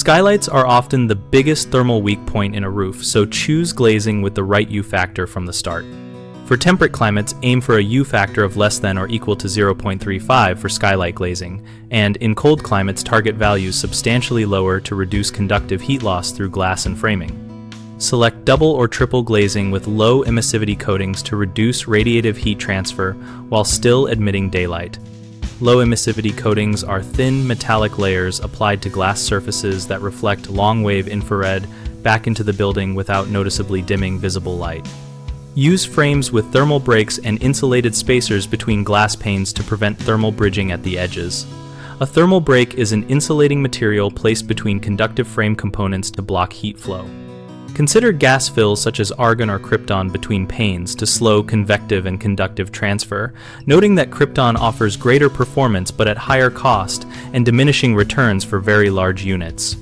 Skylights are often the biggest thermal weak point in a roof, so choose glazing with the right U-factor from the start. For temperate climates, aim for a U-factor of less than or equal to 0.35 for skylight glazing, and in cold climates, target values substantially lower to reduce conductive heat loss through glass and framing. Select double or triple glazing with low emissivity coatings to reduce radiative heat transfer while still admitting daylight. Low emissivity coatings are thin metallic layers applied to glass surfaces that reflect long-wave infrared back into the building without noticeably dimming visible light. Use frames with thermal breaks and insulated spacers between glass panes to prevent thermal bridging at the edges. A thermal break is an insulating material placed between conductive frame components to block heat flow. Consider gas fills such as Argon or Krypton between panes to slow convective and conductive transfer, noting that Krypton offers greater performance but at higher cost and diminishing returns for very large units.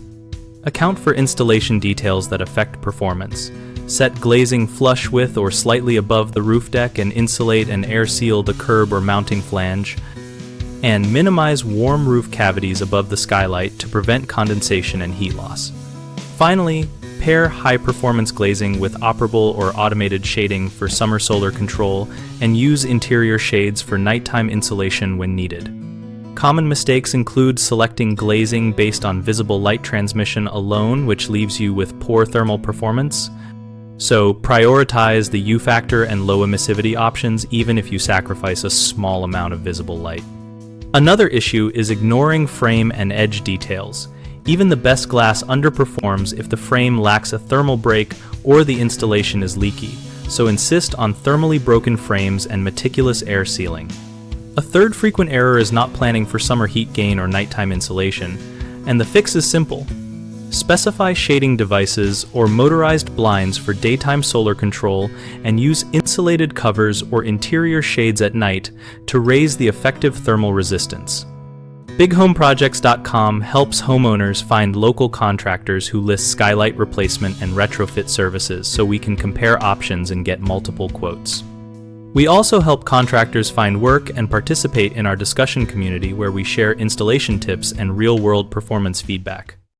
Account for installation details that affect performance. Set glazing flush with or slightly above the roof deck and insulate and air seal the curb or mounting flange. And minimize warm roof cavities above the skylight to prevent condensation and heat loss. Finally, pair high-performance glazing with operable or automated shading for summer solar control and use interior shades for nighttime insulation when needed. Common mistakes include selecting glazing based on visible light transmission alone, which leaves you with poor thermal performance. So prioritize the U-factor and low emissivity options even if you sacrifice a small amount of visible light. Another issue is ignoring frame and edge details. Even the best glass underperforms if the frame lacks a thermal break or the installation is leaky, so insist on thermally broken frames and meticulous air sealing. A third frequent error is not planning for summer heat gain or nighttime insulation, and the fix is simple. Specify shading devices or motorized blinds for daytime solar control and use insulated covers or interior shades at night to raise the effective thermal resistance. BigHomeProjects.com helps homeowners find local contractors who list skylight replacement and retrofit services so we can compare options and get multiple quotes. We also help contractors find work and participate in our discussion community where we share installation tips and real-world performance feedback.